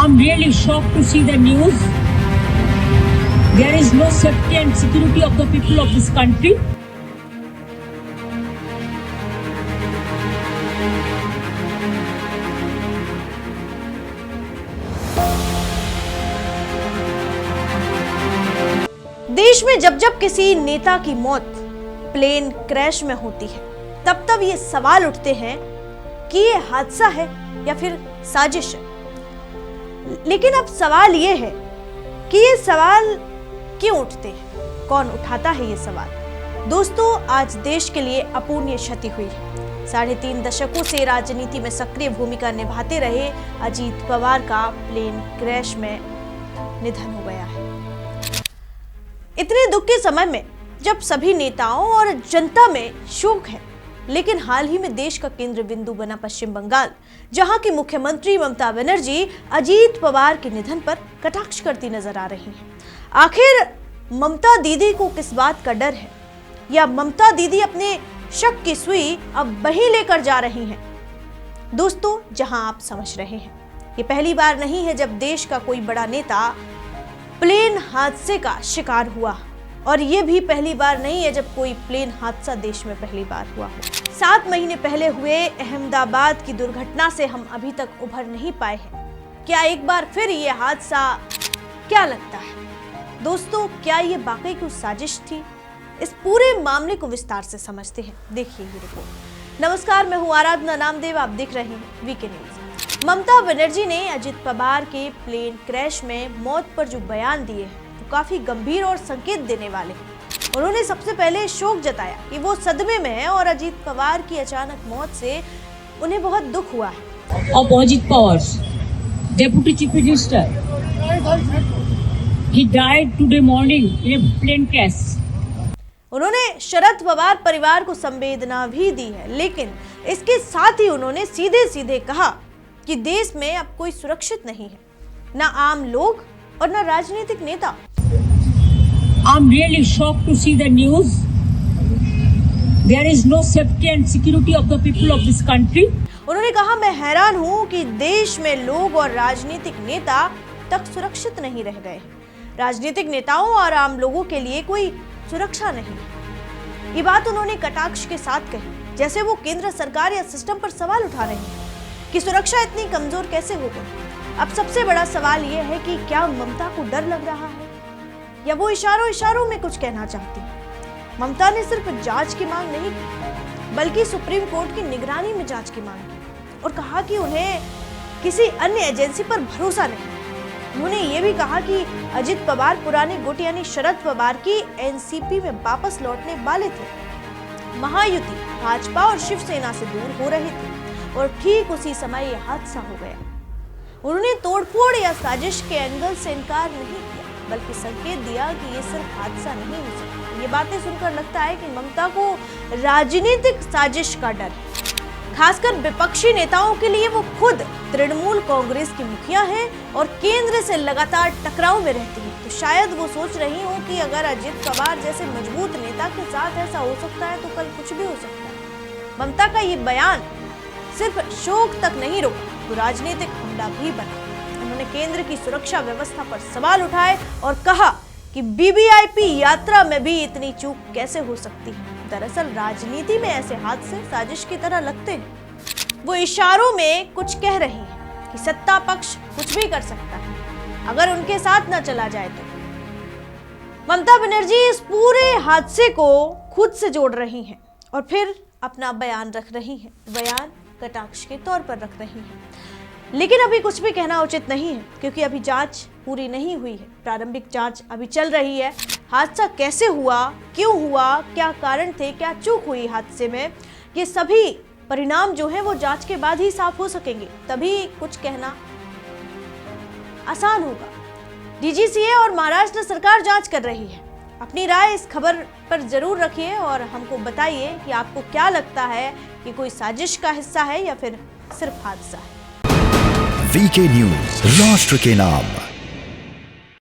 I'm really shocked to see the news. There is no safety and security of the people of this country. देश में जब जब किसी नेता की मौत प्लेन क्रैश में होती है, तब तब ये सवाल उठते हैं कि ये हादसा है या फिर साजिश है। लेकिन अब सवाल ये है कि ये सवाल क्यों उठते हैं, कौन उठाता है ये सवाल। दोस्तों, आज देश के लिए अपूर्णीय क्षति हुई है। 3.5 दशकों से राजनीति में सक्रिय भूमिका निभाते रहे अजीत पवार का प्लेन क्रैश में निधन हो गया है। इतने दुख के समय में जब सभी नेताओं और जनता में शोक है, लेकिन हाल ही में देश का केंद्र बिंदु बना पश्चिम बंगाल, जहां की मुख्यमंत्री ममता बनर्जी अजीत पवार के निधन पर कटाक्ष करती नजर आ रही हैं। आखिर ममता दीदी को किस बात का डर है, या ममता दीदी अपने शक की सुई अब वहीं लेकर जा रही हैं? दोस्तों, जहां आप समझ रहे हैं, ये पहली बार नहीं है जब देश का कोई बड़ा नेता प्लेन हादसे का शिकार हुआ, और ये भी पहली बार नहीं है जब कोई प्लेन हादसा देश में पहली बार हुआ हो। 7 महीने पहले हुए अहमदाबाद की दुर्घटना से हम अभी तक उभर नहीं पाए हैं। क्या एक बार फिर ये हादसा, क्या लगता है दोस्तों, क्या ये वाकई कोई साजिश थी? इस पूरे मामले को विस्तार से समझते हैं, देखिए ये रिपोर्ट। नमस्कार, मैं हूं आराधना नामदेव, आप देख रहे हैं वीके न्यूज। ममता बनर्जी ने अजीत पवार के प्लेन क्रैश में मौत पर जो बयान दिए हैं वो काफी गंभीर और संकेत देने वाले हैं। उन्होंने सबसे पहले शोक जताया कि वो सदमे में है और अजीत पवार की अचानक मौत से उन्हें बहुत दुख हुआ है। Of Ajit Pawar, Deputy Chief Minister, he died today morning in a plane crash. उन्होंने शरद पवार परिवार को संवेदना भी दी है, लेकिन इसके साथ ही उन्होंने सीधे सीधे कहा कि देश में अब कोई सुरक्षित नहीं है, ना आम लोग और ना राजनीतिक नेता। I'm really shocked to see the news. There is no safety and security of the people of this country. उन्होंने कहा, मैं हैरान हूं कि देश में लोग और राजनीतिक नेता तक सुरक्षित नहीं रह गए। राजनीतिक नेताओं और आम लोगों के लिए कोई सुरक्षा नहीं है। ये बात उन्होंने कटाक्ष के साथ कही, जैसे वो केंद्र सरकार या सिस्टम पर सवाल उठा रहे हैं कि सुरक्षा इतनी कमजोर कैसे हो गई। अब सबसे बड़ा सवाल यह है कि क्या ममता को डर लग रहा है, या वो इशारों में कुछ कहना चाहती है। ममता ने सिर्फ जांच की मांग नहीं की, बल्कि सुप्रीम कोर्ट की निगरानी में जांच की मांग की और कहा कि उन्हें किसी अन्य एजेंसी पर भरोसा नहीं। उन्होंने ये भी कहा कि अजित पवार पुराने गुट यानी शरद पवार की एनसीपी में वापस लौटने वाले थे। महायुति भाजपा और शिवसेना से दूर हो रहे थे और ठीक उसी समय यह हादसा हो गया। उन्होंने तोड़फोड़ या साजिश के एंगल से इनकार नहीं किया, बल्कि संकेत दिया कि ये सिर्फ हादसा नहीं हो सकता। ये बातें सुनकर लगता है कि ममता को राजनीतिक साजिश का डर है, खासकर विपक्षी नेताओं के लिए। वो खुद तृणमूल कांग्रेस की मुखिया हैं और केंद्र से लगातार टकराव में रहती है, तो शायद वो सोच रही हो कि अगर अजित पवार जैसे मजबूत नेता के साथ ऐसा हो सकता है तो कल कुछ भी हो सकता है। ममता का ये बयान सिर्फ शोक तक नहीं रुका, तो राजनीतिक हमला भी बना। उन्होंने केंद्र की सुरक्षा व्यवस्था पर सवाल उठाए और कहा कि वीवीआईपी यात्रा में भी इतनी चूक कैसे हो सकती है। दरअसल राजनीति में ऐसे हादसे साजिश की तरह लगते हैं। वो इशारों में कुछ कह रही है कि सत्ता पक्ष कुछ भी कर सकता है अगर उनके साथ न चला जाए तो। ममता बनर्जी इस पूरे हादसे को खुद से जोड़ रही हैं और फिर अपना बयान रख रही हैं। बयान कटाक्ष के तौर पर रख रही हैं, लेकिन अभी कुछ भी कहना उचित नहीं है, क्योंकि अभी जांच पूरी नहीं हुई है। प्रारंभिक जांच अभी चल रही है। हादसा कैसे हुआ, क्यों हुआ, क्या कारण थे, क्या चूक हुई हादसे में, ये सभी परिणाम जो है वो जांच के बाद ही साफ हो सकेंगे, तभी कुछ कहना आसान होगा। डीजीसीए और महाराष्ट्र सरकार जांच कर रही है। अपनी राय इस खबर पर जरूर रखिए और हमको बताइए कि आपको क्या लगता है कि कोई साजिश का हिस्सा है या फिर सिर्फ हादसा है। वीके न्यूज, राष्ट्र के नाम।